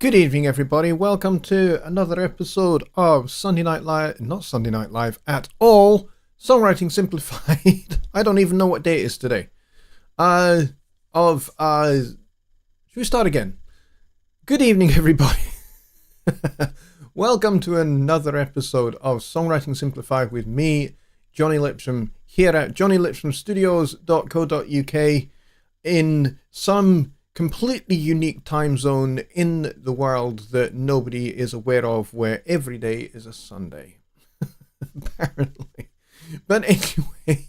Good evening, everybody. Welcome to another episode of Sunday Night Live, not Sunday Night Live at all, Songwriting Simplified. I don't even know what day it is today. Should we start again? Good evening, everybody. Welcome to another episode of Songwriting Simplified with me, Jonny Lipsham, here at jonnylipshamstudios.co.uk in some completely unique time zone in the world that nobody is aware of, where every day is a Sunday. Apparently. But anyway,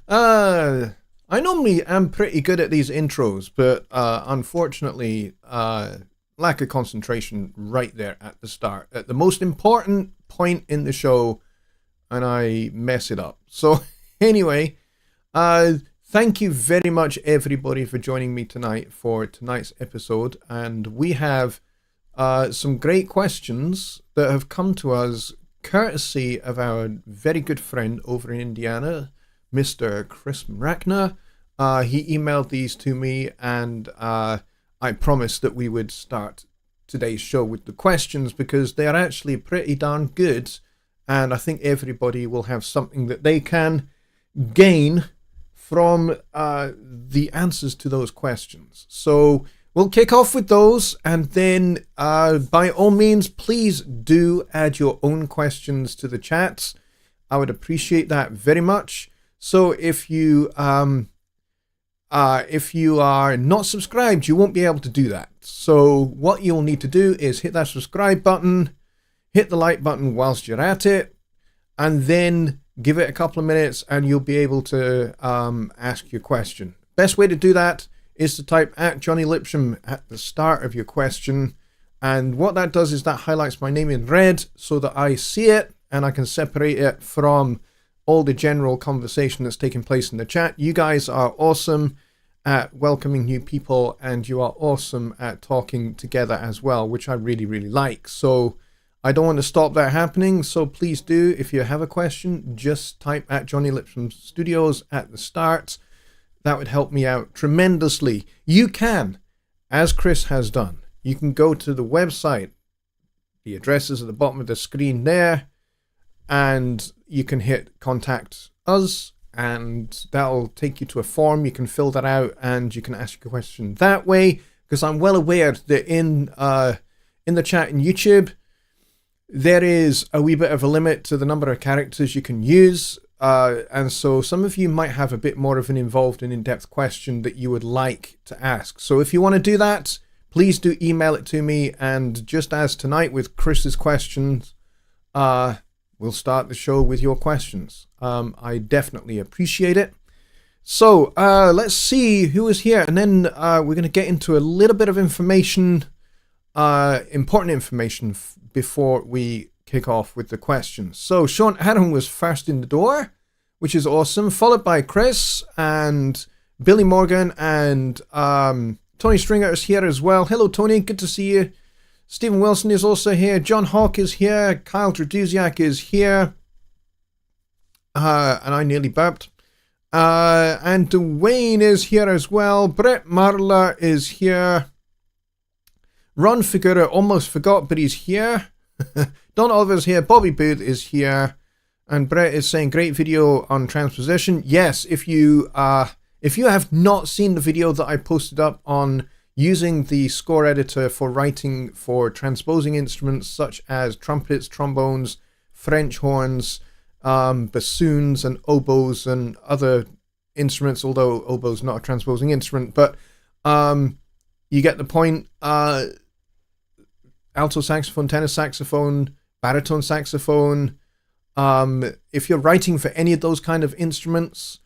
I normally am pretty good at these intros, but unfortunately, lack of concentration right there at the start, at the most important point in the show, and I mess it up. So anyway, thank you very much, everybody, for joining me tonight for tonight's episode. And we have some great questions that have come to us courtesy of our very good friend over in Indiana, Mr. Chris Mrackner. He emailed these to me, and I promised that we would start today's show with the questions because they are actually pretty darn good. And I think everybody will have something that they can gain from the answers to those questions. So we'll kick off with those, and then by all means, please do add your own questions to the chats. I would appreciate that very much. So if you are not subscribed, you won't be able to do that. So what you'll need to do is hit that subscribe button, hit the like button whilst you're at it, and then give it a couple of minutes and you'll be able to ask your question. Best way to do that is to type at Jonny Lipsham at the start of your question. And what that does is that highlights my name in red so that I see it and I can separate it from all the general conversation that's taking place in the chat. You guys are awesome at welcoming new people, and you are awesome at talking together as well, which I really, really like. So I don't want to stop that happening, so please do, if you have a question, just type at Jonny Lipsham Studios at the start. That would help me out tremendously. You can, as Chris has done, you can go to the website. The address is at the bottom of the screen there, and you can hit contact us, and that'll take you to a form. You can fill that out, and you can ask your question that way, because I'm well aware that in the chat in YouTube, there is a wee bit of a limit to the number of characters you can use, and so some of you might have a bit more of an involved and in-depth question that you would like to ask. So if you want to do that, please do email it to me, and just as tonight with Chris's questions, we'll start the show with your questions. I definitely appreciate it. So let's see who is here, and then we're going to get into a little bit of information, important information before we kick off with the questions. So Sean Adam was first in the door, which is awesome, followed by Chris and Billy Morgan, and Tony Stringer is here as well. Hello, Tony. Good to see you. Stephen Wilson is also here. John Hawk is here. Kyle Traduziak is here. And I nearly burped. And Dwayne is here as well. Brett Marler is here. Ron Figura almost forgot, but he's here. Don Oliver's here. Bobby Booth is here. And Brett is saying, great video on transposition. Yes, if you have not seen the video that I posted up on using the score editor for writing for transposing instruments such as trumpets, trombones, French horns, bassoons and oboes and other instruments, although oboe's not a transposing instrument, but you get the point. Alto saxophone, tenor saxophone, baritone saxophone. If you're writing for any of those kind of instruments,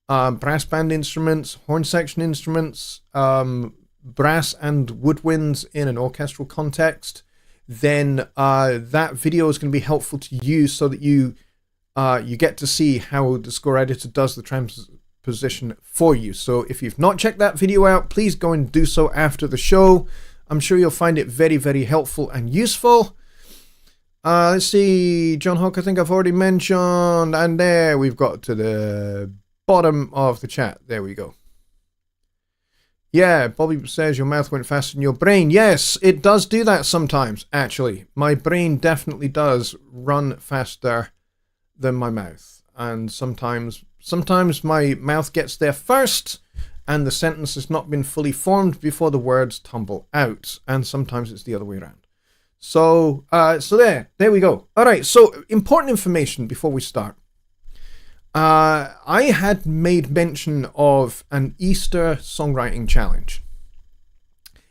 brass band instruments, horn section instruments, brass and woodwinds in an orchestral context, then that video is going to be helpful to you so that you get to see how the score editor does the transposition for you. So if you've not checked that video out, please go and do so after the show. I'm sure you'll find it very, very helpful and useful. Let's see, John Hawk, I think I've already mentioned, and there we've got to the bottom of the chat. There we go. Yeah, Bobby says your mouth went faster than your brain. Yes, it does do that sometimes, actually. My brain definitely does run faster than my mouth. And sometimes my mouth gets there first and the sentence has not been fully formed before the words tumble out. And sometimes it's the other way around. So there we go. All right, so important information before we start. I had made mention of an Easter songwriting challenge.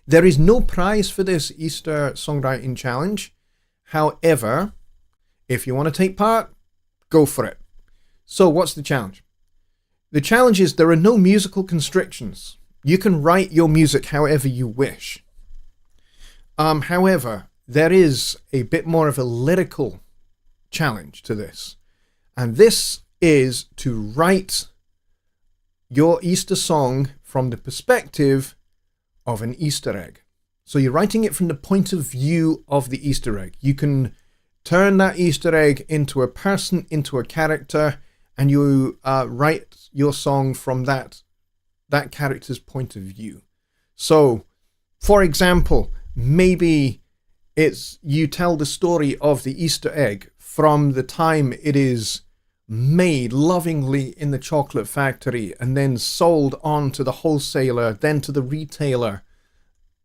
There is no prize for this Easter songwriting challenge. However, if you want to take part, go for it. So what's the challenge? The challenge is there are no musical constrictions. You can write your music however you wish. However, there is a bit more of a lyrical challenge to this. And this is to write your Easter song from the perspective of an Easter egg. So you're writing it from the point of view of the Easter egg. You can turn that Easter egg into a person, into a character, and you write your song from that character's point of view. So, for example, maybe it's you tell the story of the Easter egg from the time it is made lovingly in the chocolate factory and then sold on to the wholesaler, then to the retailer,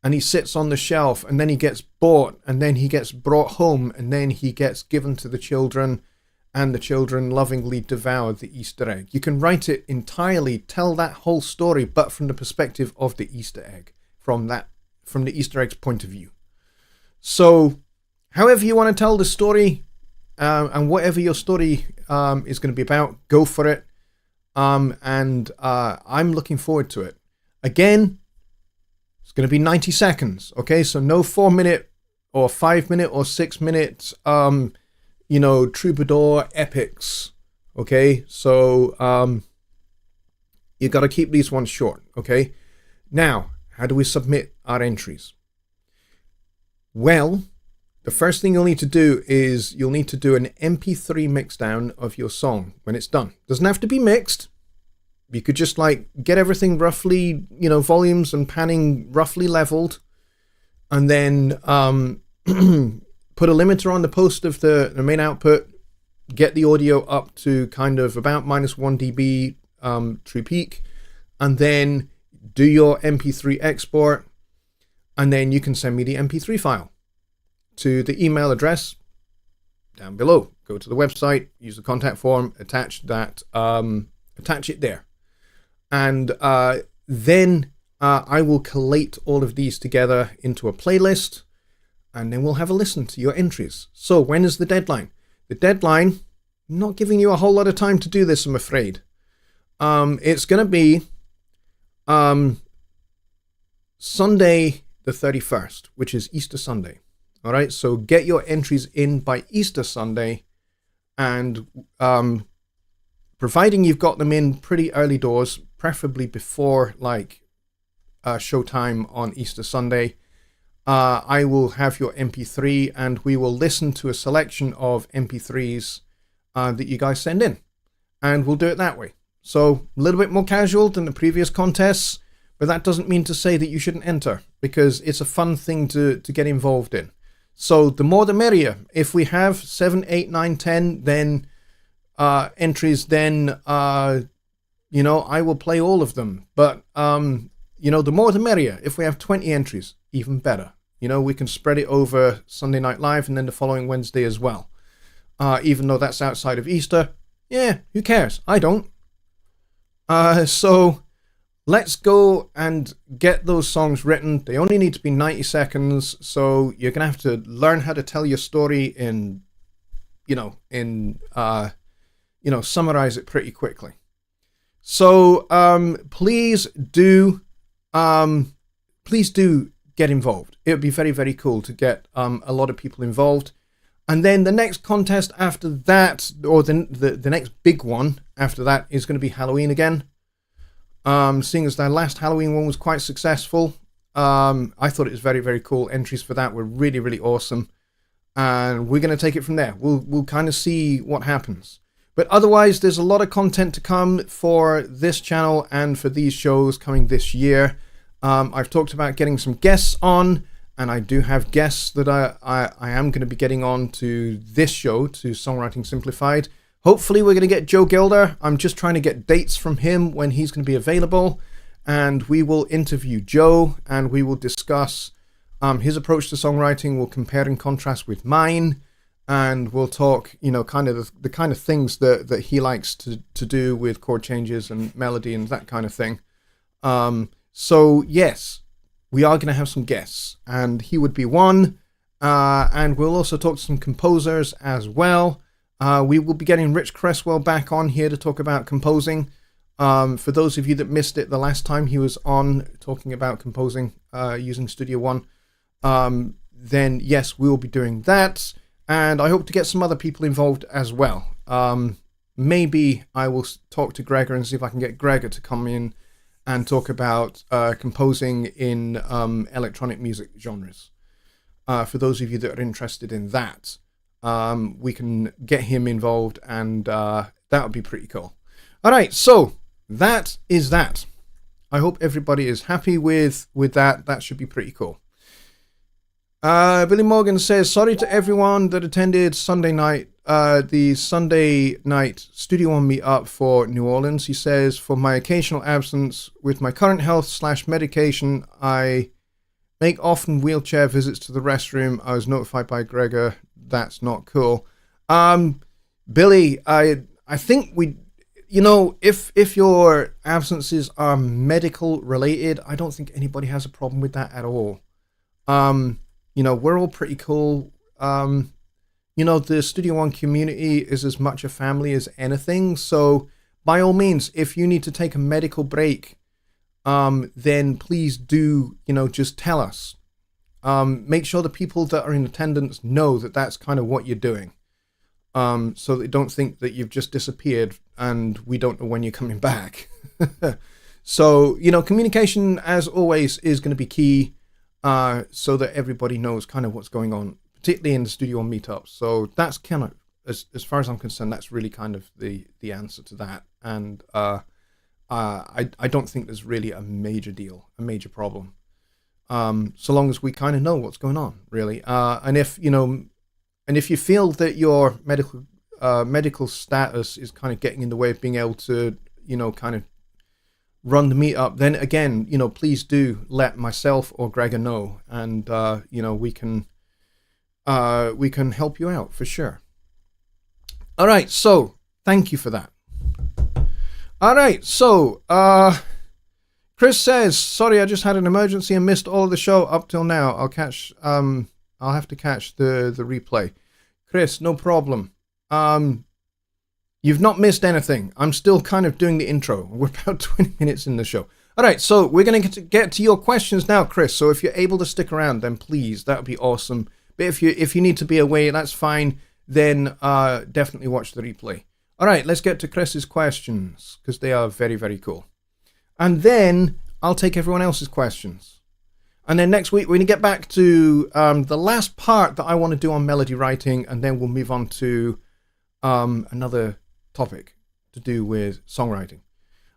and he sits on the shelf and then he gets bought and then he gets brought home and then he gets given to the children and the children lovingly devour the Easter egg. You can write it entirely, tell that whole story, but from the perspective of the Easter egg, from the Easter egg's point of view. So however you want to tell the story, and whatever your story is going to be about, go for it. And I'm looking forward to it. Again, it's going to be 90 seconds. Okay, so no 4-minute or 5-minute or 6-minute, troubadour epics. Okay, so you got to keep these ones short. Okay, now how do we submit our entries? Well, the first thing you'll need to do is you'll need to do an MP3 mixdown of your song when it's done. Doesn't have to be mixed. You could just get everything roughly, volumes and panning roughly leveled, and then put a limiter on the post of the main output, get the audio up to kind of about -1 dB true peak, and then do your MP3 export, and then you can send me the MP3 file to the email address down below. Go to the website, use the contact form, attach it there. And then I will collate all of these together into a playlist, and then we'll have a listen to your entries. So when is the deadline? The deadline, I'm not giving you a whole lot of time to do this, I'm afraid. It's going to be Sunday the 31st, which is Easter Sunday. All right, so get your entries in by Easter Sunday, and providing you've got them in pretty early doors, preferably before showtime on Easter Sunday, I will have your MP3 and we will listen to a selection of MP3s that you guys send in, and we'll do it that way. So a little bit more casual than the previous contests, but that doesn't mean to say that you shouldn't enter, because it's a fun thing to get involved in. So the more the merrier. If we have 7, 8, 9, 10, then entries, then I will play all of them. But the more the merrier. If we have 20 entries, even better. We can spread it over Sunday Night Live and then the following Wednesday as well. Even though that's outside of Easter, yeah, who cares? I don't. So let's go and get those songs written. They only need to be 90 seconds, so you're gonna have to learn how to tell your story in summarize it pretty quickly. So please do get involved. It would be very, very cool to get a lot of people involved. And then the next contest after that, or the next big one after that, is going to be Halloween again. Seeing as the last Halloween one was quite successful, I thought it was very, very cool. Entries for that were really, really awesome. And we're going to take it from there. We'll kind of see what happens. But otherwise, there's a lot of content to come for this channel and for these shows coming this year. I've talked about getting some guests on, and I do have guests that I am going to be getting on to this show, to Songwriting Simplified. Hopefully we're going to get Joe Gilder. I'm just trying to get dates from him when he's going to be available, and we will interview Joe, and we will discuss his approach to songwriting. We'll compare and contrast with mine, and we'll talk, kind of the kind of things that he likes to do with chord changes and melody and that kind of thing. So yes, we are going to have some guests, and he would be one, and we'll also talk to some composers as well. We will be getting Rich Cresswell back on here to talk about composing. For those of you that missed it the last time he was on talking about composing using Studio One, then yes, we will be doing that. And I hope to get some other people involved as well. Maybe I will talk to Gregor and see if I can get Gregor to come in and talk about composing in electronic music genres. For those of you that are interested in that, we can get him involved, and that would be pretty cool. All right, so that is that. I hope everybody is happy with that. That should be pretty cool. Billy Morgan says, sorry to everyone that attended Sunday night, the Sunday night Studio One meetup for New Orleans. He says, for my occasional absence with my current health/medication, I make often wheelchair visits to the restroom. I was notified by Gregor. That's not cool. Billy, I think we, if your absences are medical related, I don't think anybody has a problem with that at all. We're all pretty cool. The Studio One community is as much a family as anything. So by all means, if you need to take a medical break, then please do, just tell us. Make sure the people that are in attendance know that that's kind of what you're doing. So they don't think that you've just disappeared and we don't know when you're coming back. So, communication, as always, is going to be key. So that everybody knows kind of what's going on, particularly in the Studio One meetups. So that's kind of, as far as I'm concerned, that's really kind of the answer to that. And I don't think there's really a major deal, a major problem, so long as we kind of know what's going on, really. And if you feel that your medical status is kind of getting in the way of being able to, kind of run the meetup, then again, please do let myself or Gregor know, and we can help you out for sure. All right, so thank you for that. All right, so Chris says, sorry, I just had an emergency and missed all of the show up till now. I'll have to catch the replay. Chris, no problem. You've not missed anything. I'm still kind of doing the intro. We're about 20 minutes in the show. All right, so we're going to get to your questions now, Chris. So if you're able to stick around, then please, that would be awesome. But if you need to be away, that's fine. Then definitely watch the replay. All right, let's get to Chris's questions, because they are very, very cool. And then I'll take everyone else's questions. And then next week, we're going to get back to the last part that I want to do on melody writing, and then we'll move on to another topic to do with songwriting.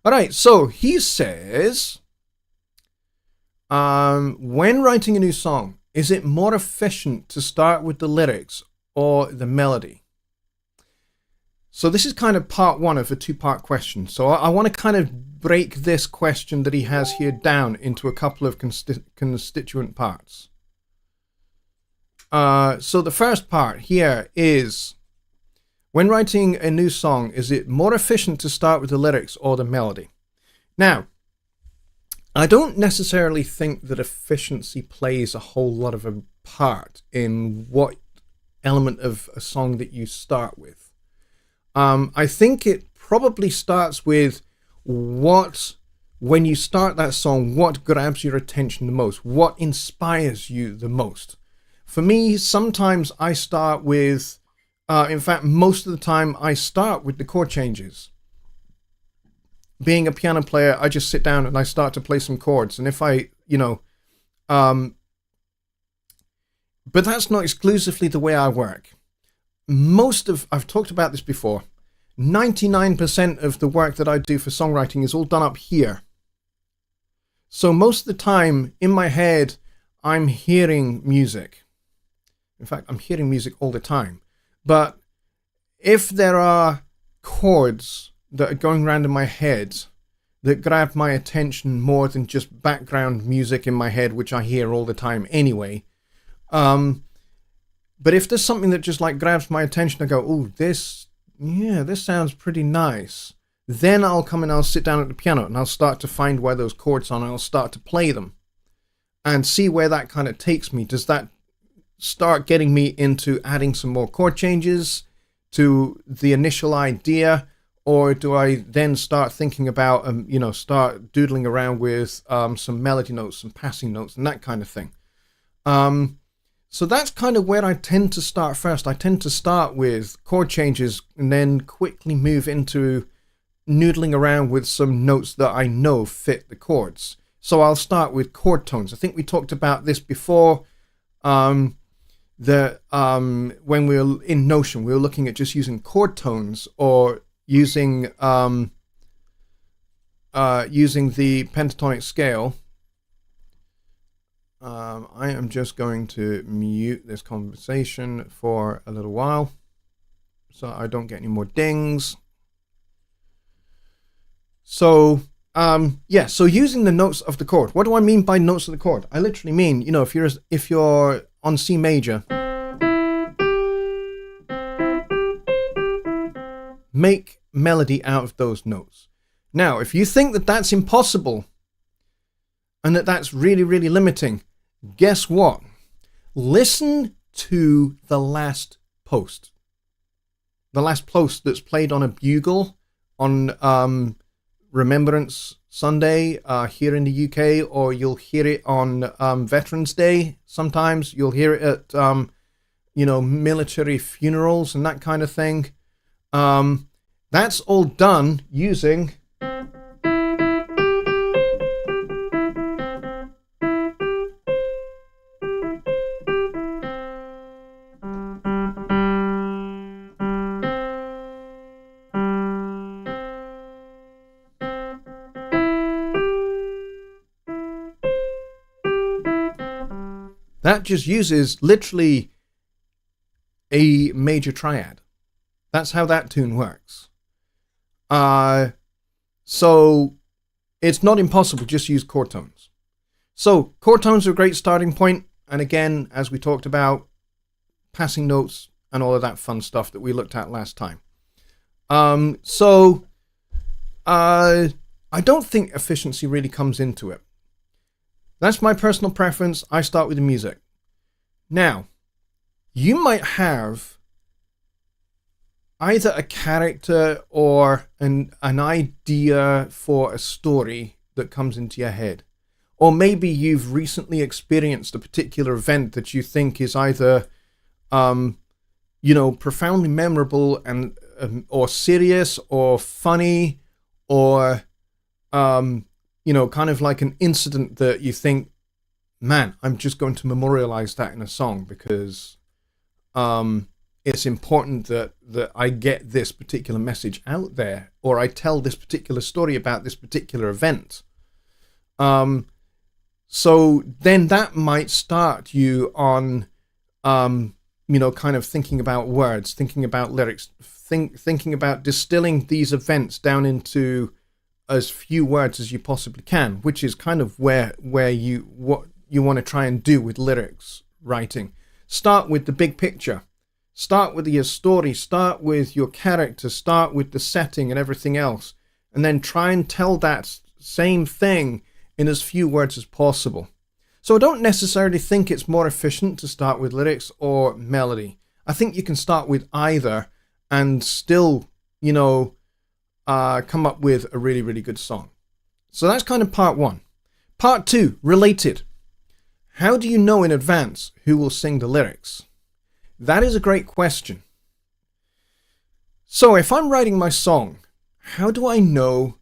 All right, so he says, when writing a new song, is it more efficient to start with the lyrics or the melody? So this is kind of part one of a two-part question. So I want to kind of break this question that he has here down into a couple of constituent parts. So the first part here is, when writing a new song, is it more efficient to start with the lyrics or the melody? Now, I don't necessarily think that efficiency plays a whole lot of a part in what element of a song that you start with. I think it probably starts with when you start that song, what grabs your attention the most? What inspires you the most? For me, sometimes I start with, in fact, most of the time I start with the chord changes. Being a piano player, I just sit down and I start to play some chords. And if I, but that's not exclusively the way I work. I've talked about this before, 99% of the work that I do for songwriting is all done up here. So most of the time in my head, I'm hearing music. In fact, I'm hearing music all the time. But if there are chords that are going around in my head that grab my attention more than just background music in my head, which I hear all the time anyway, but if there's something that just like grabs my attention, I go, oh, this sounds pretty nice. Then I'll come and I'll sit down at the piano and I'll start to find where those chords are and I'll start to play them and see where that kind of takes me. Does that start getting me into adding some more chord changes to the initial idea? Or do I then start thinking about, start doodling around with some melody notes, some passing notes and that kind of thing? So that's kind of where I tend to start first. I tend to start with chord changes and then quickly move into noodling around with some notes that I know fit the chords. So I'll start with chord tones. I think we talked about this before. When we were in Notion, we were looking at just using chord tones or using the pentatonic scale. I am just going to mute this conversation for a little while so I don't get any more dings. So, so using the notes of the chord. What do I mean by notes of the chord? I literally mean, if you're on C major, make melody out of those notes. Now, if you think that that's impossible and that that's really, really limiting, guess what? Listen to the last post. The last post that's played on a bugle on Remembrance Sunday here in the UK, or you'll hear it on Veterans Day. Sometimes you'll hear it at military funerals and that kind of thing. That's all done using that just uses literally a major triad. That's how that tune works. So it's not impossible, just use chord tones. So chord tones are a great starting point. And again, as we talked about, passing notes and all of that fun stuff that we looked at last time. I don't think efficiency really comes into it. That's my personal preference. I start with the music. Now, you might have either a character or an idea for a story that comes into your head. Or maybe you've recently experienced a particular event that you think is either, profoundly memorable and or serious or funny or, kind of like an incident that you think, man, I'm just going to memorialize that in a song because it's important that I get this particular message out there, or I tell this particular story about this particular event. So then that might start you on, kind of thinking about words, thinking about lyrics, thinking about distilling these events down into as few words as you possibly can, which is kind of what you want to try and do with lyrics writing. Start with the big picture. Start with your story. Start with your character. Start with the setting and everything else. And then try and tell that same thing in as few words as possible. So I don't necessarily think it's more efficient to start with lyrics or melody. I think you can start with either and still, come up with a really, really good song. So that's kind of part one. Part two, related. How do you know in advance who will sing the lyrics? That is a great question. So if I'm writing my song, how do I know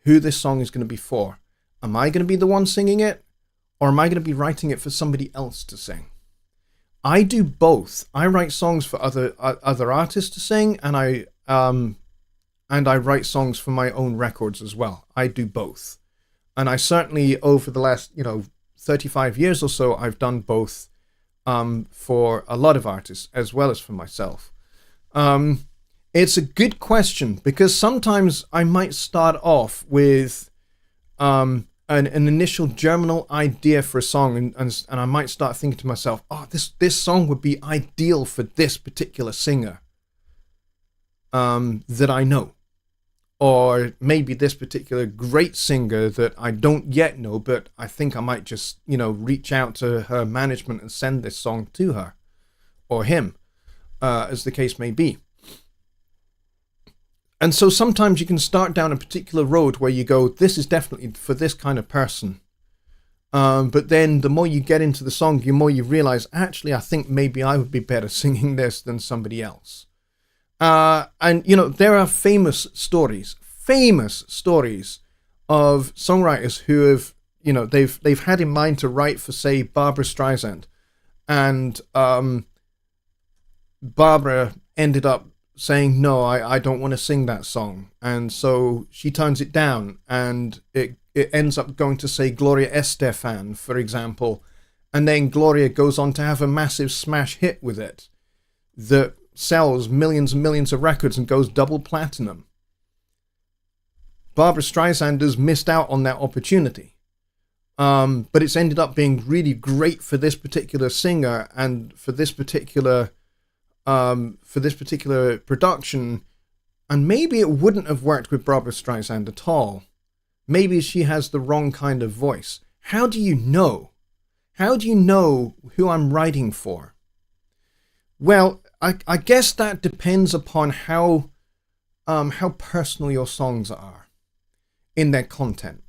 who this song is going to be for? Am I going to be the one singing it? Or am I going to be writing it for somebody else to sing? I do both. I write songs for other artists to sing, and I write songs for my own records as well. I do both. And I certainly, over the last, 35 years or so, I've done both for a lot of artists as well as for myself. It's a good question, because sometimes I might start off with an initial germinal idea for a song, and I might start thinking to myself, oh, this song would be ideal for this particular singer that I know. Or maybe this particular great singer that I don't yet know, but I think I might just, reach out to her management and send this song to her or him, as the case may be. And so sometimes you can start down a particular road where you go, this is definitely for this kind of person. But then the more you get into the song, the more you realize, actually, I think maybe I would be better singing this than somebody else. And there are famous stories of songwriters who have, they've had in mind to write for, say, Barbra Streisand, and Barbara ended up saying, no, I don't want to sing that song, and so she turns it down, and it ends up going to, say, Gloria Estefan, for example, and then Gloria goes on to have a massive smash hit with it that sells millions and millions of records and goes double platinum. Barbra Streisand has missed out on that opportunity, but it's ended up being really great for this particular singer and for this particular production. And maybe it wouldn't have worked with Barbra Streisand at all. Maybe she has the wrong kind of voice. How do you know? How do you know who I'm writing for? Well, I guess that depends upon how personal your songs are in their content.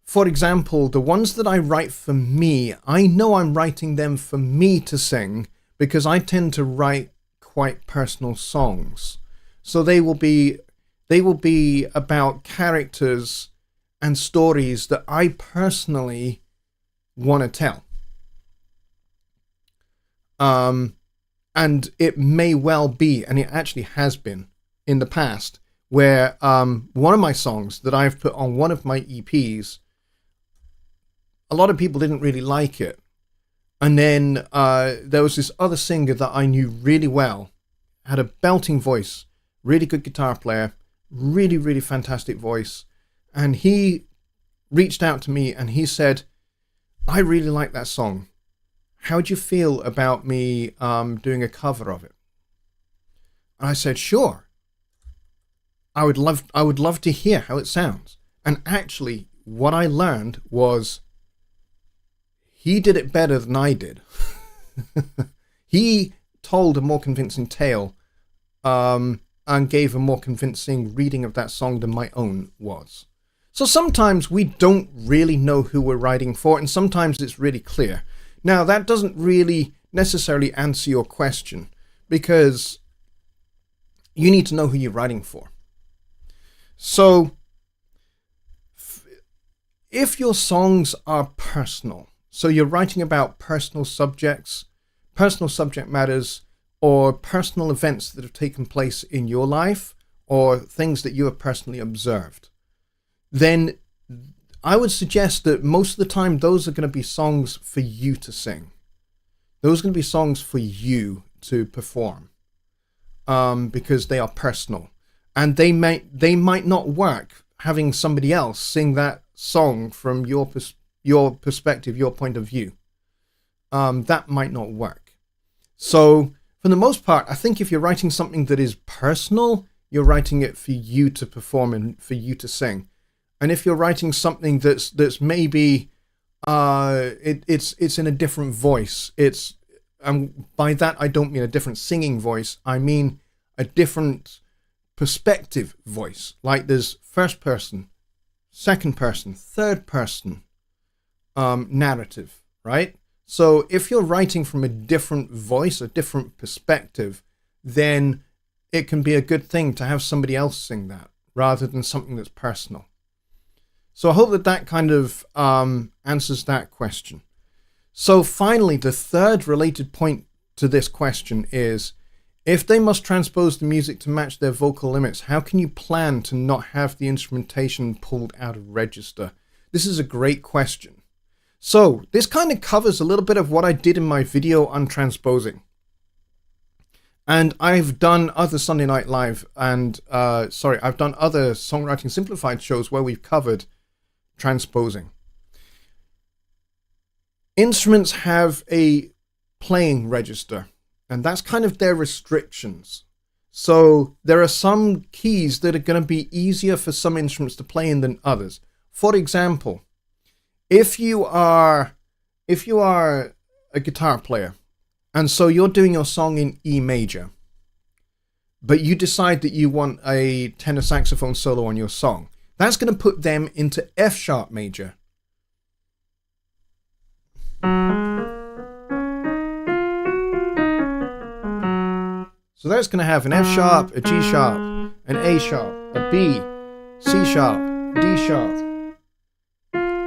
For example, the ones that I write for me, I know I'm writing them for me to sing, because I tend to write quite personal songs. So they will be about characters and stories that I personally want to tell. And it may well be, and it actually has been in the past, where one of my songs that I've put on one of my EPs, a lot of people didn't really like it. And then there was this other singer that I knew really well, had a belting voice, really good guitar player, really, really fantastic voice. And he reached out to me and he said, I really like that song. How do you feel about me doing a cover of it? And I said, sure. I would love to hear how it sounds. And actually, what I learned was he did it better than I did. He told a more convincing tale and gave a more convincing reading of that song than my own was. So sometimes we don't really know who we're writing for, and sometimes it's really clear. Now, that doesn't really necessarily answer your question, because you need to know who you're writing for. So if your songs are personal, so you're writing about personal subjects, personal subject matters, or personal events that have taken place in your life, or things that you have personally observed, then I would suggest that most of the time those are going to be songs for you to sing. Those are going to be songs for you to perform, because they are personal. And they might not work having somebody else sing that song from your perspective, your point of view. That might not work. So for the most part, I think if you're writing something that is personal, you're writing it for you to perform and for you to sing. And if you're writing something that's maybe it's in a different voice, and by that I don't mean a different singing voice, I mean a different perspective voice. Like there's first person, second person, third person narrative, right? So if you're writing from a different voice, a different perspective, then it can be a good thing to have somebody else sing that rather than something that's personal. So I hope that kind of answers that question. So finally, the third related point to this question is, If they must transpose the music to match their vocal limits, how can you plan to not have the instrumentation pulled out of register? This is a great question. So this kind of covers a little bit of what I did in my video on transposing. And I've done other Sunday Night Live and, I've done other Songwriting Simplified shows where we've covered transposing. Instruments have a playing register, and that's kind of their restrictions. So there are some keys that are going to be easier for some instruments to play in than others. For example, if you are a guitar player, and so you're doing your song in E major, but you decide that you want a tenor saxophone solo on your song, that's going to put them into F sharp major. So that's going to have an F sharp, a G sharp, an A sharp, a B, C sharp, D sharp,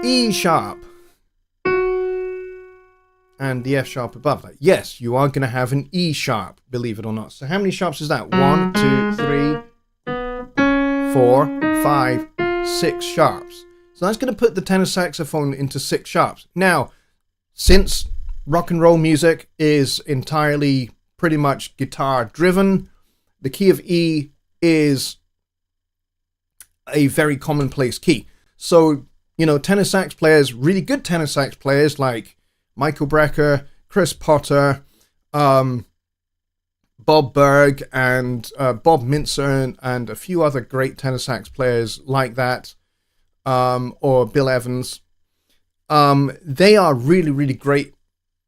E sharp, and the F sharp above that. Yes, you are going to have an E sharp, believe it or not. So how many sharps is that? 1, 2, 3, 4, 5, 6 sharps. So that's going to put the tenor saxophone into 6 sharps. Now, since rock and roll music is entirely pretty much guitar driven, the key of E is a very commonplace key. So, you know, tenor sax players, really good tenor sax players like Michael Brecker, Chris Potter, Bob Berg, and Bob Mintzer, and a few other great tenor sax players like that, or Bill Evans. They are really, really great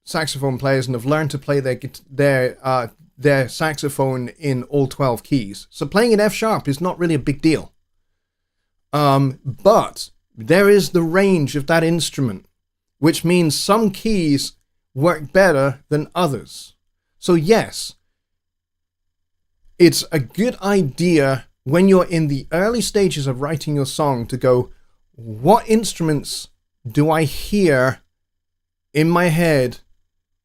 saxophone players and have learned to play their saxophone in all 12 keys. So playing an F sharp is not really a big deal. But there is the range of that instrument, which means some keys work better than others. So yes, it's a good idea when you're in the early stages of writing your song to go, what instruments do I hear in my head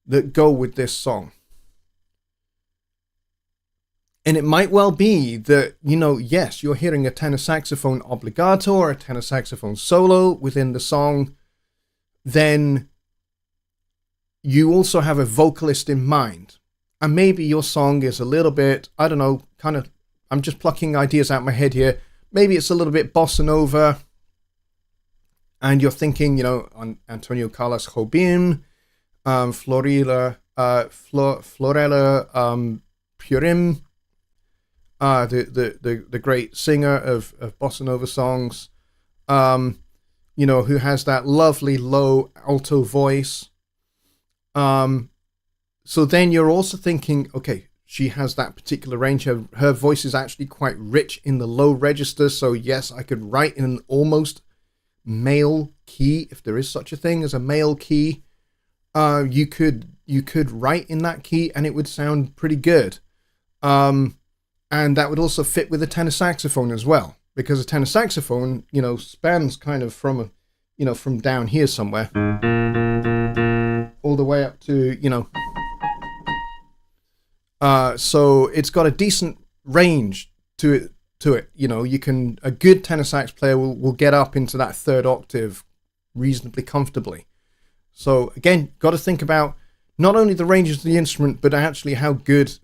that go with this song? And it might well be that, you know, yes, you're hearing a tenor saxophone obbligato or a tenor saxophone solo within the song. Then you also have a vocalist in mind. And maybe your song is a little bit, I don't know, kind of, I'm just plucking ideas out of my head here. Maybe it's a little bit bossa nova. And you're thinking, you know, on Antonio Carlos Jobim, Florella Purim, the great singer of bossa nova songs, you know, who has that lovely low alto voice. So then you're also thinking, okay, she has that particular range. Her voice is actually quite rich in the low register. So yes, I could write in an almost male key, if there is such a thing as a male key. You could write in that key and it would sound pretty good. And that would also fit with a tenor saxophone as well, because a tenor saxophone, you know, spans kind of from from down here somewhere all the way up to, you know, so it's got a decent range to it. You know, a good tenor sax player will get up into that third octave reasonably comfortably. So again, got to think about not only the ranges of the instrument, but actually how good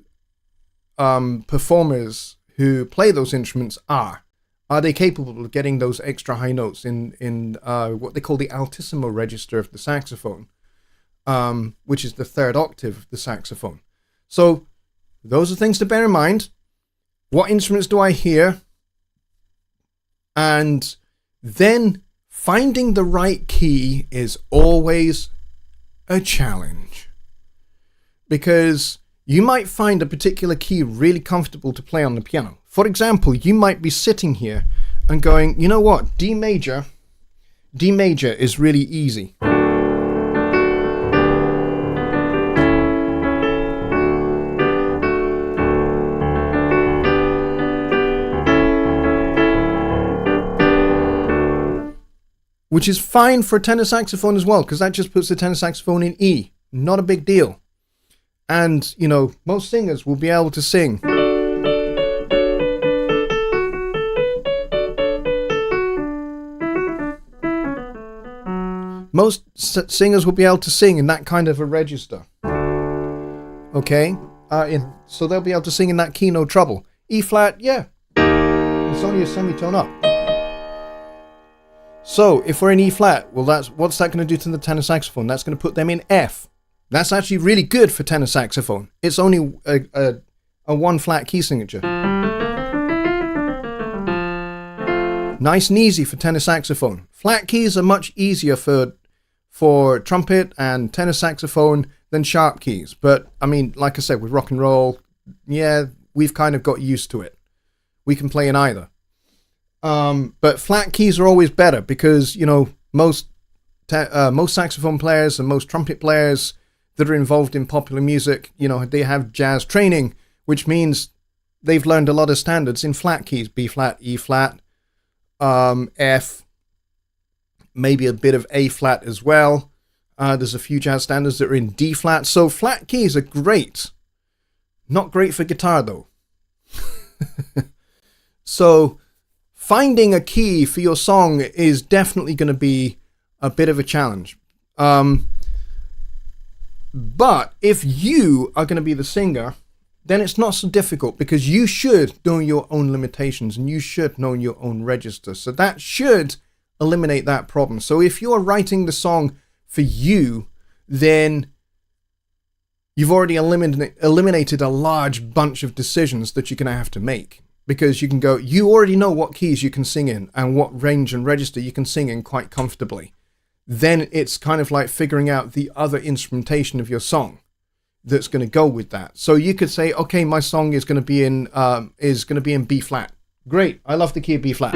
performers who play those instruments are. Are they capable of getting those extra high notes in what they call the altissimo register of the saxophone, which is the third octave of the saxophone? So those are things to bear in mind. What instruments do I hear? And then finding the right key is always a challenge, because you might find a particular key really comfortable to play on the piano. For example, you might be sitting here and going, you know what, D major is really easy. Which is fine for a tenor saxophone as well, because that just puts the tenor saxophone in E. Not a big deal. And, you know, most singers will be able to sing. Most singers will be able to sing in that kind of a register. Okay? So they'll be able to sing in that key, no trouble. E flat, yeah. It's only a semitone up. So if we're in E flat, well, what's that going to do to the tenor saxophone? That's going to put them in F. That's actually really good for tenor saxophone. It's only a one flat key signature. Nice and easy for tenor saxophone. Flat keys are much easier for trumpet and tenor saxophone than sharp keys. But I mean, like I said, with rock and roll, yeah, we've kind of got used to it. We can play in either. But flat keys are always better because, you know, most saxophone players and most trumpet players that are involved in popular music, you know, they have jazz training, which means they've learned a lot of standards in flat keys, B flat, E flat, F, maybe a bit of A flat as well. There's a few jazz standards that are in D flat. So flat keys are great. Not great for guitar though. So finding a key for your song is definitely going to be a bit of a challenge. But if you are going to be the singer, then it's not so difficult because you should know your own limitations and you should know your own register. So that should eliminate that problem. So if you're writing the song for you, then you've already eliminated a large bunch of decisions that you're going to have to make. Because you can go, you already know what keys you can sing in and what range and register you can sing in quite comfortably. Then it's kind of like figuring out the other instrumentation of your song that's going to go with that. So you could say, okay, my song is going to be in B flat. Great, I love the key of B flat.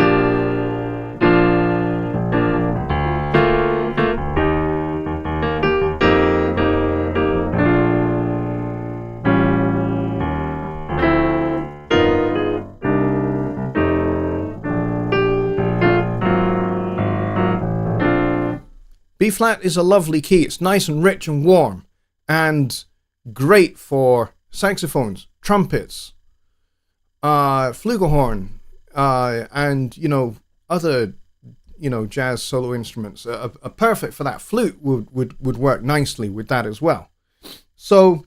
B flat is a lovely key. It's nice and rich and warm and great for saxophones, trumpets, flugelhorn, and, you know, other, you know, jazz solo instruments are perfect for that. Flute would work nicely with that as well. So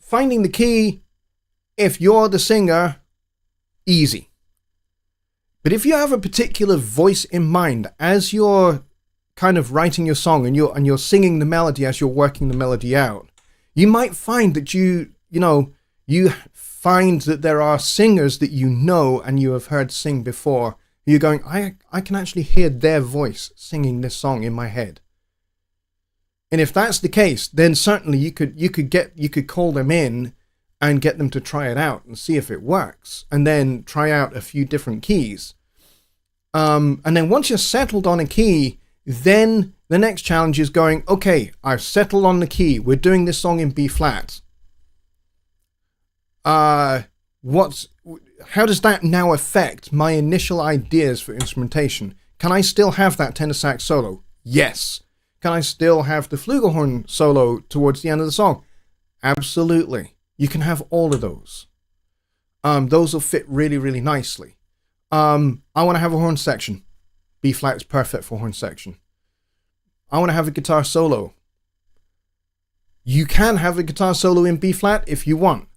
finding the key, if you're the singer, easy. But if you have a particular voice in mind as you're kind of writing your song and you're singing the melody as you're working the melody out, you might find that you find that there are singers that you know and you have heard sing before. You're going, I can actually hear their voice singing this song in my head. And if that's the case, then certainly you could call them in and get them to try it out and see if it works, and then try out a few different keys. And then once you're settled on a key, then the next challenge is going, okay, I've settled on the key. We're doing this song in B flat. How does that now affect my initial ideas for instrumentation? Can I still have that tenor sax solo? Yes. Can I still have the flugelhorn solo towards the end of the song? Absolutely. You can have all of those. Those will fit really, really nicely. I want to have a horn section. B flat is perfect for horn section. I want to have a guitar solo. You can have a guitar solo in B flat if you want.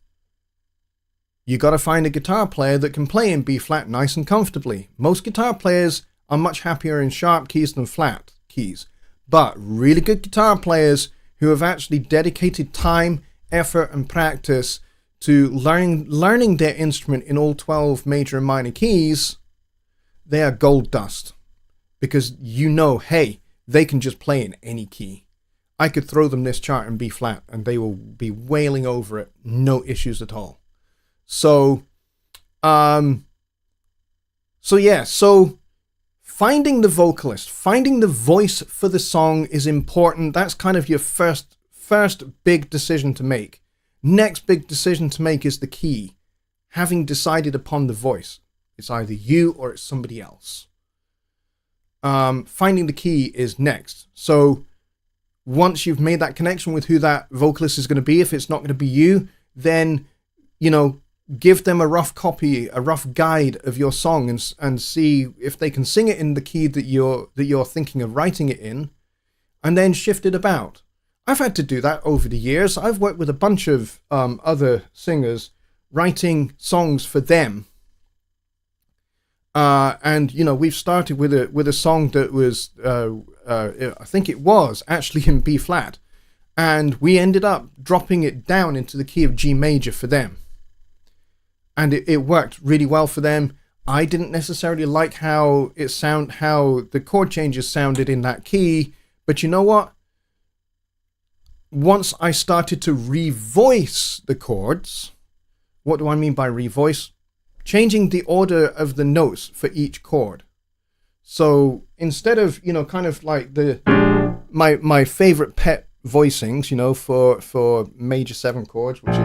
You got to find a guitar player that can play in B flat nice and comfortably. Most guitar players are much happier in sharp keys than flat keys. But really good guitar players who have actually dedicated time, effort and practice to learning their instrument in all 12 major and minor keys, they are gold dust. Because you know, hey, they can just play in any key. I could throw them this chart in B flat and they will be wailing over it, no issues at all. So finding the vocalist, finding the voice for the song is important. That's kind of your first big decision to make. Next big decision to make is the key. Having decided upon the voice, it's either you or it's somebody else. Finding the key is next. So once you've made that connection with who that vocalist is going to be, if it's not going to be you, then, you know, give them a rough copy, a rough guide of your song, and see if they can sing it in the key that you're thinking of writing it in, and then shift it about. I've had to do that over the years. I've worked with a bunch of other singers, writing songs for them. And, you know, we've started with a song that was, I think it was actually in B flat. And we ended up dropping it down into the key of G major for them. And it worked really well for them. I didn't necessarily like how the chord changes sounded in that key. But you know what? Once I started to revoice the chords, what do I mean by revoice? Changing the order of the notes for each chord. So instead of, you know, kind of like my favorite pet voicings, you know, for major 7 chords, which is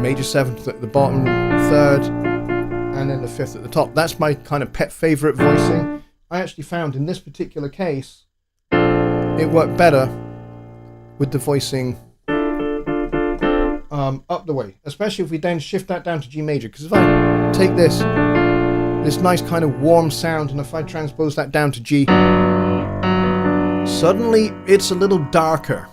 major 7th at the bottom, 3rd, and then the 5th at the top. That's my kind of pet favorite voicing. I actually found in this particular case, it worked better with the voicing up the way, especially if we then shift that down to G major. Because if I take this nice kind of warm sound, and if I transpose that down to G, suddenly it's a little darker.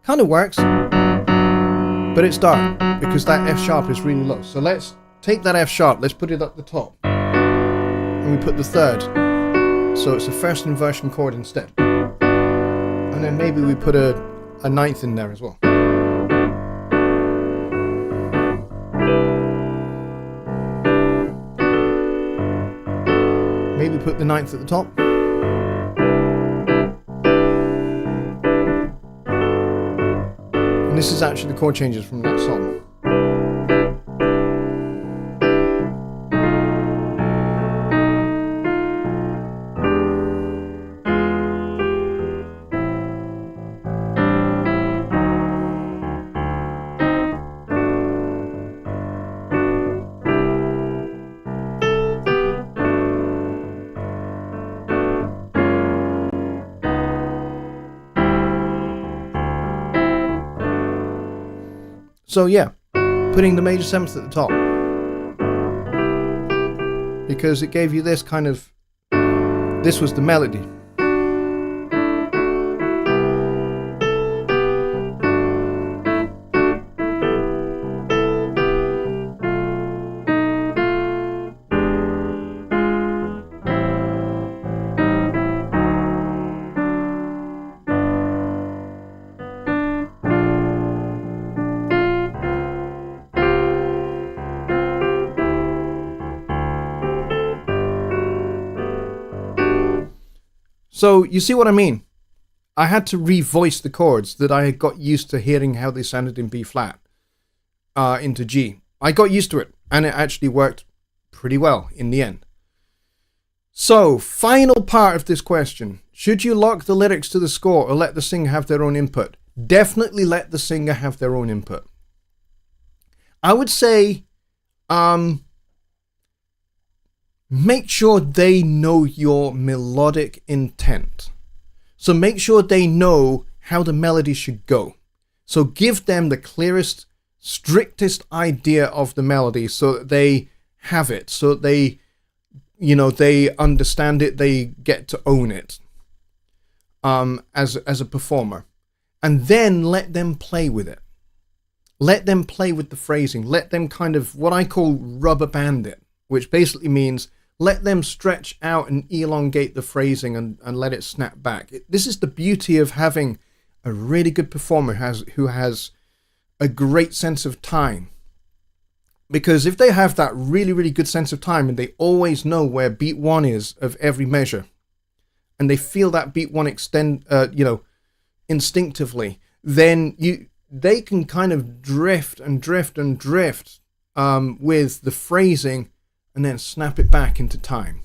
Kind of works, but it's dark because that F sharp is really low. So let's take that F sharp, let's put it up the top, and we put the 3rd, so it's a 1st inversion chord instead. And then maybe we put a 9th in there as well. Maybe put the 9th at the top. And this is actually the chord changes from that song. So yeah, putting the major 7th at the top, because it gave you this kind of, this was the melody. So you see what I mean? I had to revoice the chords that I had got used to hearing how they sounded in B flat into G. I got used to it, and it actually worked pretty well in the end. So, final part of this question. Should you lock the lyrics to the score or let the singer have their own input? Definitely let the singer have their own input. I would say make sure they know your melodic intent. So make sure they know how the melody should go. So give them the clearest, strictest idea of the melody so that they have it, so that they, you know, they understand it, they get to own it as a performer. And then let them play with it. Let them play with the phrasing. Let them kind of, what I call rubber band it, which basically means let them stretch out and elongate the phrasing and let it snap back. This is the beauty of having a really good performer who has a great sense of time. Because if they have that really, really good sense of time and they always know where beat 1 is of every measure, and they feel that beat 1 extend, instinctively, then they can kind of drift and drift and drift with the phrasing, and then snap it back into time.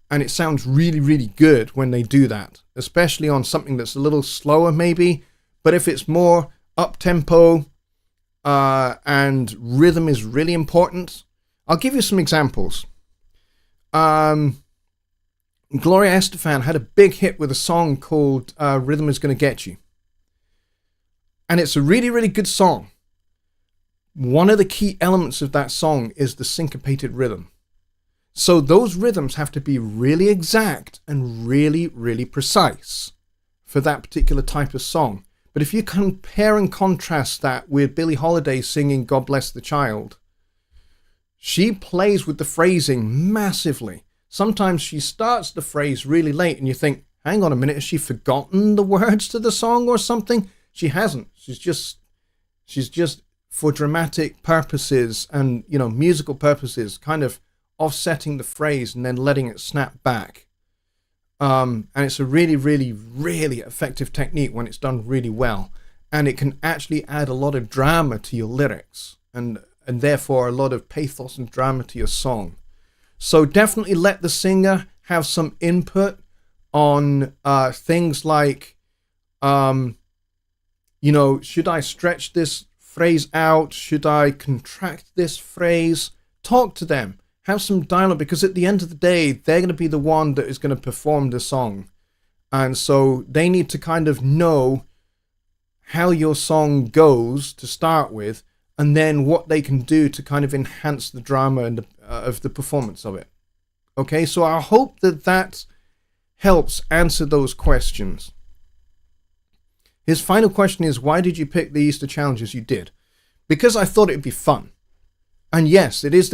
And it sounds really, really good when they do that, especially on something that's a little slower maybe. But if it's more up-tempo and rhythm is really important, I'll give you some examples. Gloria Estefan had a big hit with a song called Rhythm Is Gonna Get You. And it's a really, really good song. One of the key elements of that song is the syncopated rhythm. So those rhythms have to be really exact and really, really precise for that particular type of song. But if you compare and contrast that with Billie Holiday singing God Bless the Child, she plays with the phrasing massively. Sometimes she starts the phrase really late and you think, hang on a minute, has she forgotten the words to the song or something? She hasn't. She's just for dramatic purposes and, musical purposes, kind of offsetting the phrase and then letting it snap back. And it's a really, really, really effective technique when it's done really well. And it can actually add a lot of drama to your lyrics and therefore a lot of pathos and drama to your song. So definitely let the singer have some input on things like, should I stretch this phrase out? Should I contract this phrase? Talk to them. Have some dialogue, because at the end of the day, they're going to be the one that is going to perform the song. And so they need to kind of know how your song goes to start with, and then what they can do to kind of enhance the drama and of the performance of it. Okay, so I hope that helps answer those questions. His final question is, why did you pick the Easter challenges you did? Because I thought it'd be fun. And yes, it is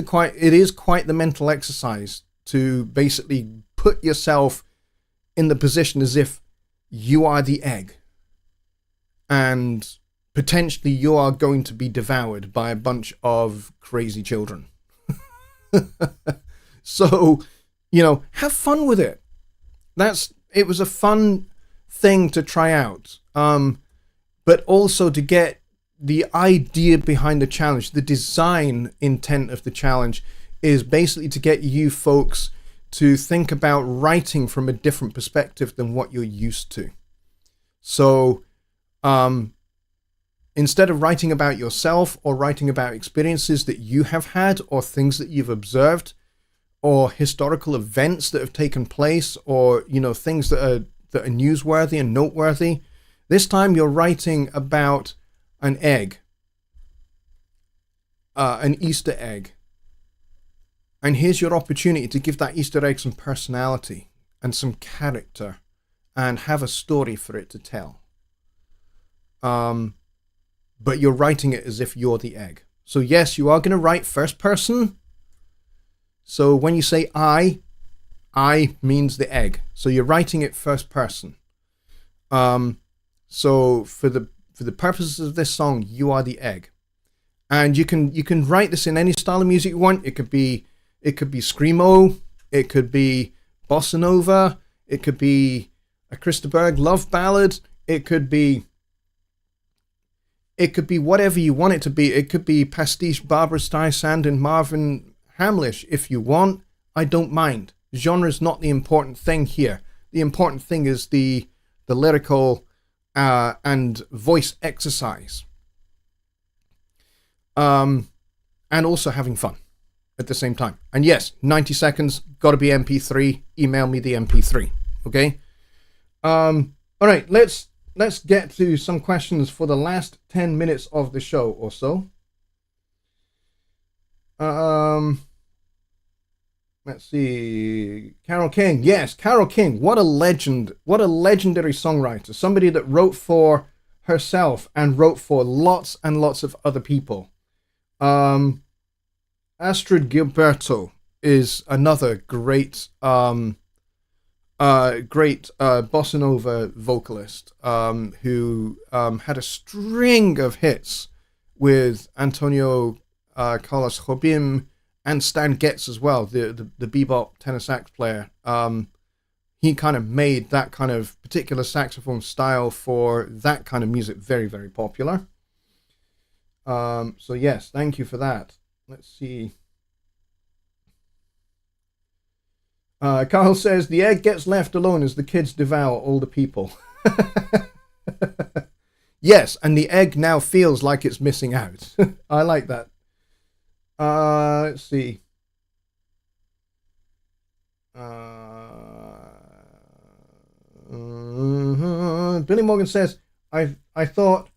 quite the mental exercise to basically put yourself in the position as if you are the egg. And potentially you are going to be devoured by a bunch of crazy children. So, have fun with it. It was a fun thing to try out. But also to get the idea behind the challenge, the design intent of the challenge is basically to get you folks to think about writing from a different perspective than what you're used to. So, instead of writing about yourself or writing about experiences that you have had or things that you've observed or historical events that have taken place or, things that are newsworthy and noteworthy, this time you're writing about an egg, an Easter egg. And here's your opportunity to give that Easter egg some personality and some character and have a story for it to tell. But you're writing it as if you're the egg. So yes, you are going to write first person. So when you say I means the egg. So you're writing it first person. So for the purposes of this song, you are the egg. And you can write this in any style of music you want. It could be screamo, it could be bossa nova, it could be a Christa Berg love ballad, it could be whatever you want it to be. It could be pastiche Barbra Streisand and Marvin Hamlish if you want. I don't mind. Genre is not the important thing here. The important thing is the lyrical and voice exercise. And also having fun at the same time. And yes, 90 seconds, got to be MP3. Email me the MP3. Okay? All right, let's get to some questions for the last 10 minutes of the show or so. Let's see. Carole King. Yes, Carole King. What a legend. What a legendary songwriter. Somebody that wrote for herself and wrote for lots and lots of other people. Astrid Gilberto is another great bossa nova vocalist who had a string of hits with Antonio Carlos Jobim and Stan Getz as well, the bebop tenor sax player. He kind of made that kind of particular saxophone style for that kind of music very, very popular. So yes, thank you for that. Let's see. Carl says, the egg gets left alone as the kids devour older people. Yes, and the egg now feels like it's missing out. I like that. Let's see. Billy Morgan says, I thought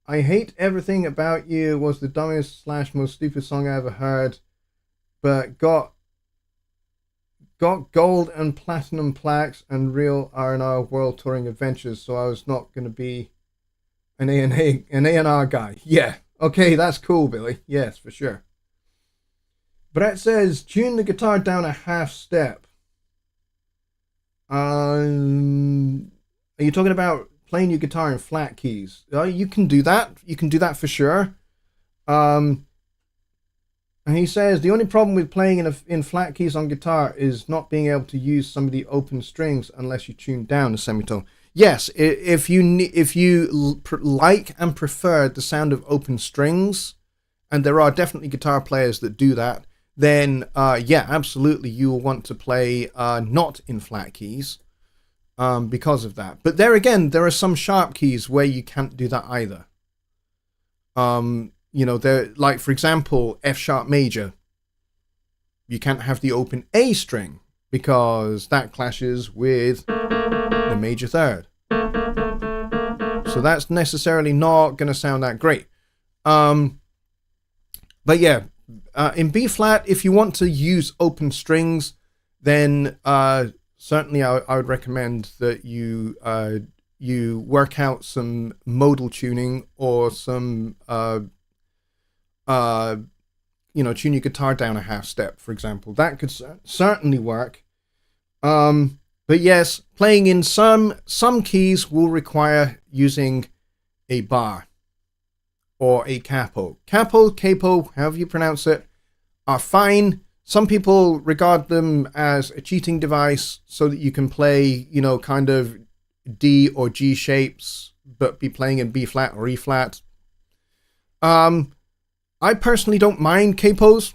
I Hate Everything About You was the dumbest / most stupid song I ever heard, but got gold and platinum plaques and real R&R world touring adventures, so I was not going to be an A&R guy. Yeah, okay, that's cool, Billy. Yes, for sure. Brett says, tune the guitar down a half step. Are you talking about playing your guitar in flat keys? You can do that. You can do that for sure. And he says, the only problem with playing in flat keys on guitar is not being able to use some of the open strings unless you tune down a semitone. Yes, if you like and prefer the sound of open strings, and there are definitely guitar players that do that, then yeah, absolutely, you will want to play not in flat keys because of that. But there again, there are some sharp keys where you can't do that either. You know, there, like for example, F sharp major. You can't have the open A string because that clashes with the major third. So that's necessarily not going to sound that great. But yeah, in B flat, if you want to use open strings, then certainly I would recommend that you work out some modal tuning or some you know, tune your guitar down a half step, for example. That could certainly work. But yes, playing in some keys will require using a bar or a capo. Capo, however you pronounce it, are fine. Some people regard them as a cheating device so that you can play, you know, kind of D or G shapes, but be playing in B flat or E flat. I personally don't mind capos.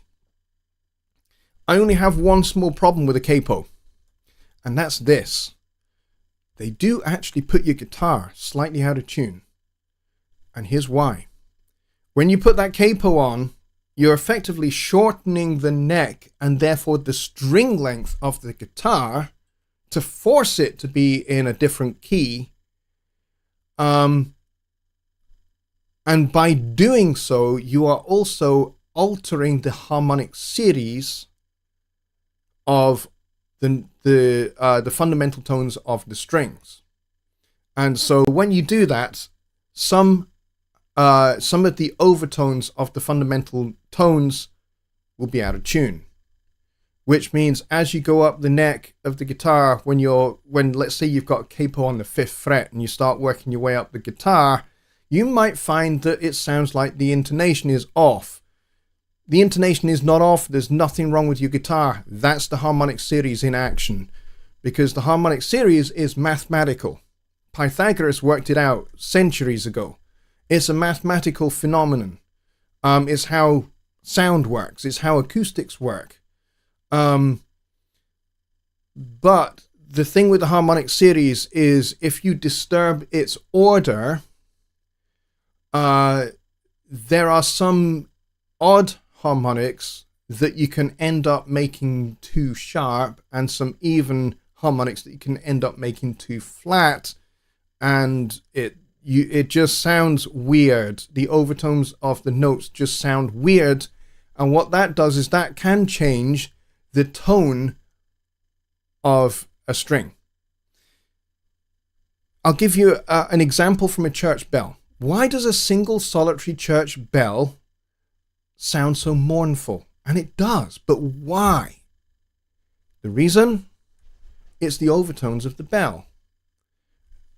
I only have one small problem with a capo, and that's this. They do actually put your guitar slightly out of tune. And here's why. When you put that capo on, you're effectively shortening the neck and therefore the string length of the guitar to force it to be in a different key. And by doing so, you are also altering the harmonic series of the fundamental tones of the strings. And so when you do that, some of the overtones of the fundamental tones will be out of tune, which means as you go up the neck of the guitar, when let's say you've got a capo on the 5th fret and you start working your way up the guitar, you might find that it sounds like the intonation is off. The intonation is not off. There's nothing wrong with your guitar. That's the harmonic series in action, because the harmonic series is mathematical. Pythagoras worked it out centuries ago. It's a mathematical phenomenon. It's how sound works. It's how acoustics work. But the thing with the harmonic series is if you disturb its order, there are some odd harmonics that you can end up making too sharp, and some even harmonics that you can end up making too flat, and it just sounds weird. The overtones of the notes just sound weird, and what that does is that can change the tone of a string. I'll give you an example from a church bell. Why does a single solitary church bell sound so mournful? And it does, but why? The reason? It's the overtones of the bell.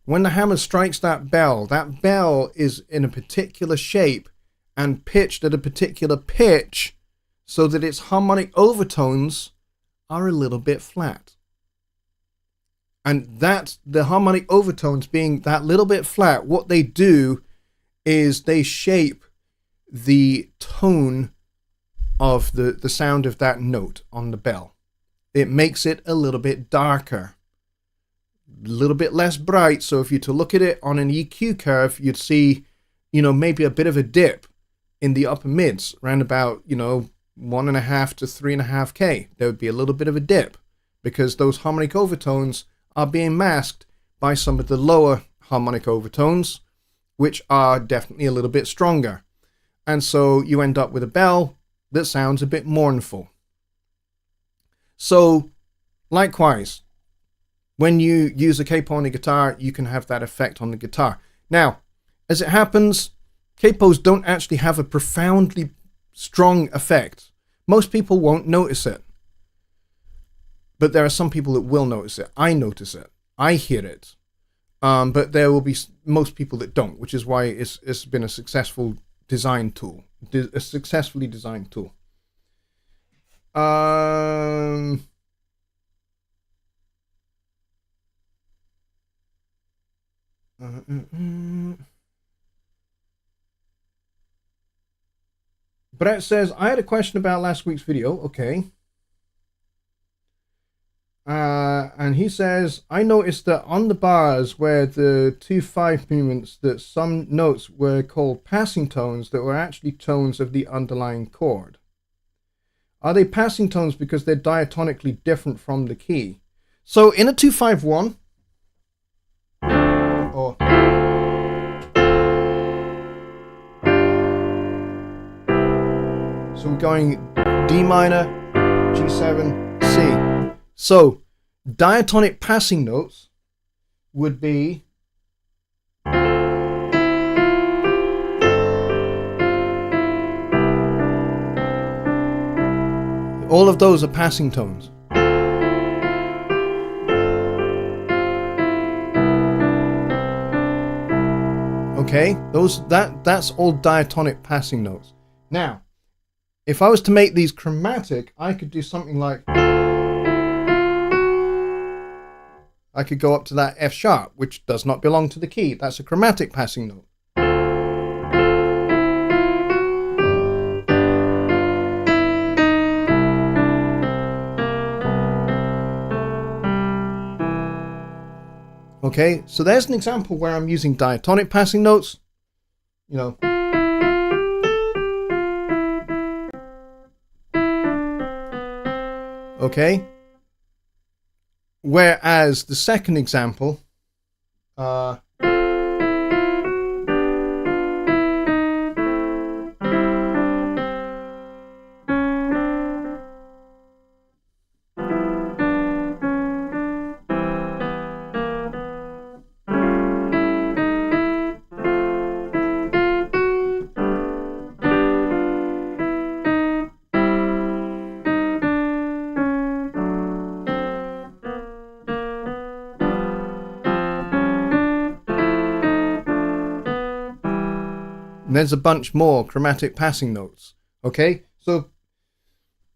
When the hammer strikes that bell is in a particular shape and pitched at a particular pitch so that its harmonic overtones are a little bit flat. And that's the harmonic overtones being that little bit flat. What they do is they shape the tone of the sound of that note on the bell. It makes it a little bit darker, a little bit less bright. So if you to look at it on an EQ curve, you'd see, you know, maybe a bit of a dip in the upper mids, around about, you know, 1.5 to 3.5K. There would be a little bit of a dip because those harmonic overtones are being masked by some of the lower harmonic overtones, which are definitely a little bit stronger. And so you end up with a bell that sounds a bit mournful. So likewise, when you use a capo on the guitar, you can have that effect on the guitar. Now, as it happens, capos don't actually have a profoundly strong effect. Most people won't notice it. But there are some people that will notice it. I notice it. I hear it. But there will be most people that don't, which is why it's been a successful design tool. A successfully designed tool. Brett says, I had a question about last week's video. Okay. And he says, I noticed that on the bars where the 2/5 movements, that some notes were called passing tones that were actually tones of the underlying chord. Are they passing tones because they're diatonically different from the key? So in a 2/5-1, or so we're going D minor, G7, C. So, diatonic passing notes would be all of those are passing tones. Okay, that's all diatonic passing notes. Now, if I was to make these chromatic, I could do something like, I could go up to that F sharp, which does not belong to the key. That's a chromatic passing note. Okay, so there's an example where I'm using diatonic passing notes. You know. Okay. Whereas the second example, there's a bunch more chromatic passing notes. Okay, so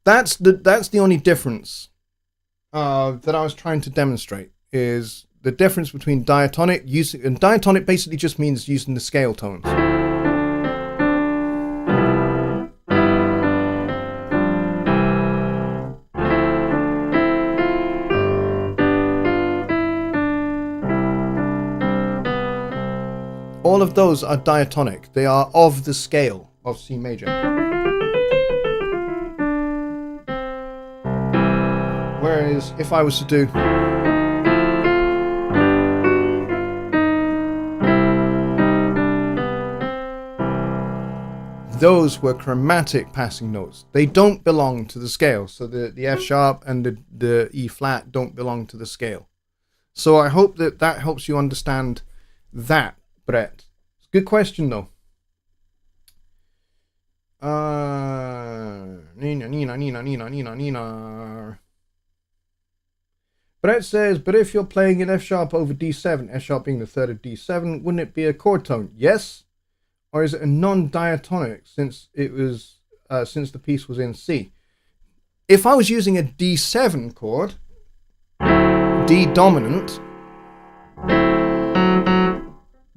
that's the only difference that I was trying to demonstrate, is the difference between diatonic using, and diatonic basically just means using the scale tones. All of those are diatonic. They are of the scale of C major. Whereas if I was to do, those were chromatic passing notes. They don't belong to the scale. So the F sharp and the E flat don't belong to the scale. So I hope that helps you understand that, Brett. It's a good question though. Nina. Brett says, but if you're playing an F sharp over D7, F sharp being the third of D7, wouldn't it be a chord tone? Yes. Or is it a non-diatonic since it was since the piece was in C? If I was using a D7 chord, D dominant,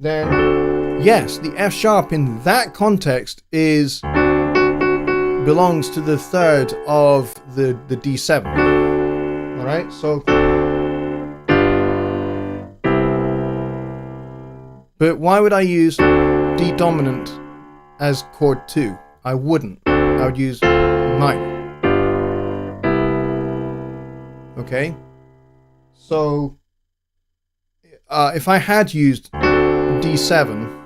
then yes, the F sharp in that context belongs to the third of the D7. All right, so, but why would I use D dominant as chord 2? I wouldn't. I would use minor. Okay, so if I had used D7,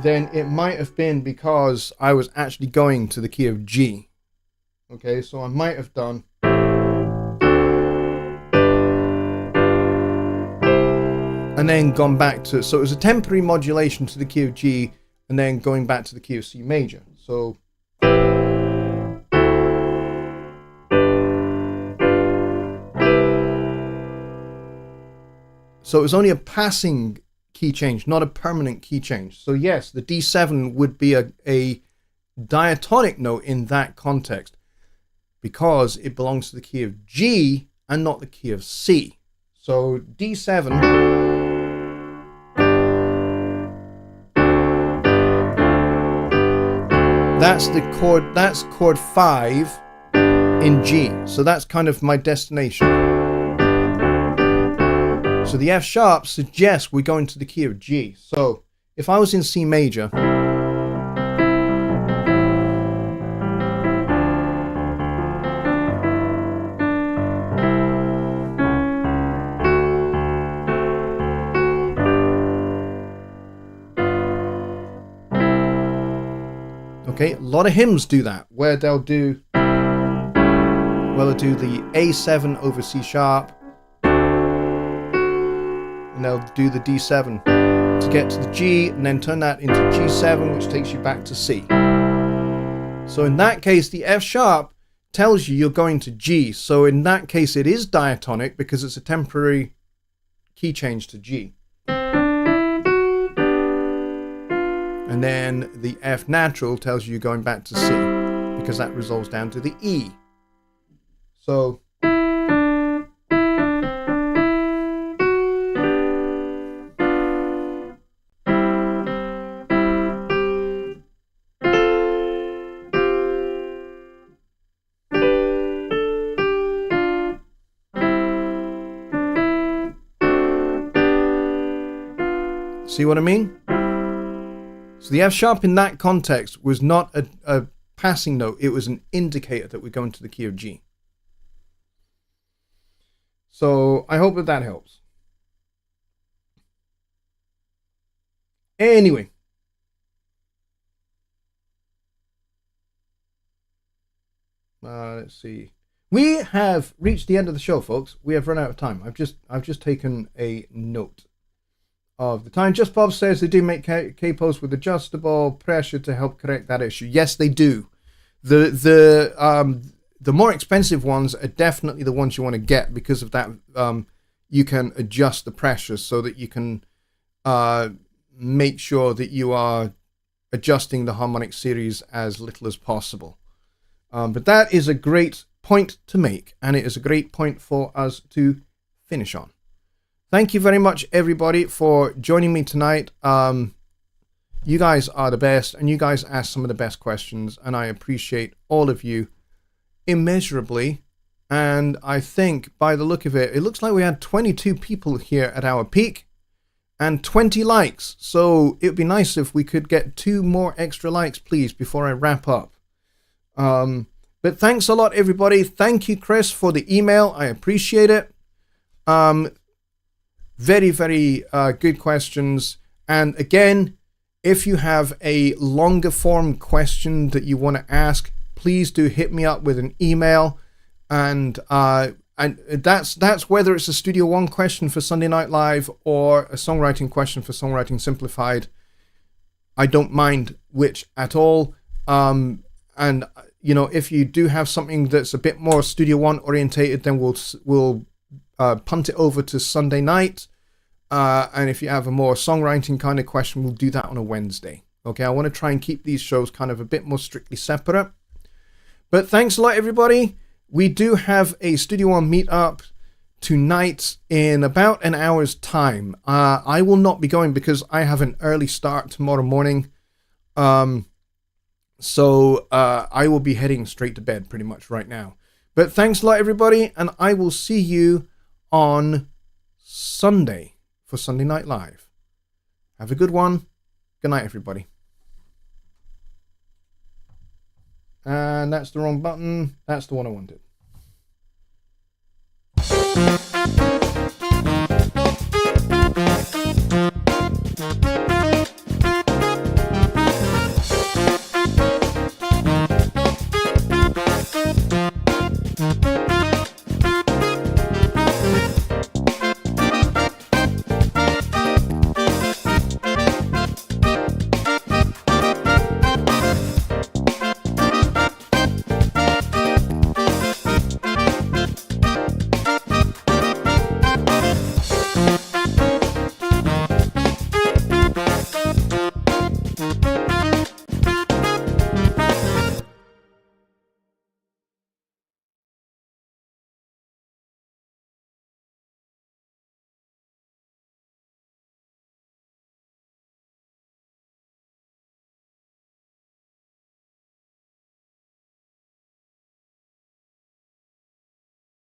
then it might have been because I was actually going to the key of G. Okay, so I might have done and then gone back to, so it was a temporary modulation to the key of G and then going back to the key of C major. So it was only a passing key change, not a permanent key change. So yes, the D7 would be a diatonic note in that context because it belongs to the key of G and not the key of C. So D7, that's the chord, that's chord 5 in G. So that's kind of my destination. So the F sharp suggests we're going to the key of G. So if I was in C major, okay, a lot of hymns do that, where they'll do the A7 over C sharp, and they'll do the D7 to get to the G, and then turn that into G7, which takes you back to C. So in that case, the F sharp tells you you're going to G. So in that case, it is diatonic because it's a temporary key change to G. And then the F natural tells you you're going back to C because that resolves down to the E. So see what I mean? So the F sharp in that context was not a passing note, it was an indicator that we're going to the key of G. So I hope that helps. Anyway. Let's see. We have reached the end of the show, folks. We have run out of time. I've just taken a note of the time. Just Bob says they do make capos with adjustable pressure to help correct that issue. Yes, they do. The more expensive ones are definitely the ones you want to get because of that. You can adjust the pressure so that you can make sure that you are adjusting the harmonic series as little as possible. But that is a great point to make, and it is a great point for us to finish on. Thank you very much, everybody, for joining me tonight. You guys are the best, and you guys ask some of the best questions, and I appreciate all of you immeasurably. And I think, by the look of it, it looks like we had 22 people here at our peak and 20 likes. So it would be nice if we could get 2 more extra likes, please, before I wrap up. But thanks a lot, everybody. Thank you, Chris, for the email. I appreciate it. Very, very good questions. And again, if you have a longer form question that you want to ask, please do hit me up with an email. And that's whether it's a Studio One question for Sunday Night Live or a songwriting question for Songwriting Simplified. I don't mind which at all. And you know, if you do have something that's a bit more Studio One orientated, then we'll punt it over to Sunday night. And if you have a more songwriting kind of question, we'll do that on a Wednesday. Okay, I want to try and keep these shows kind of a bit more strictly separate. But thanks a lot, everybody. We do have a Studio One meetup tonight in about an hour's time. I will not be going because I have an early start tomorrow morning. So I will be heading straight to bed pretty much right now. But thanks a lot, everybody, and I will see you on Sunday for Sunday Night Live. Have a good one. Good night, everybody. And that's the wrong button. That's the one I wanted.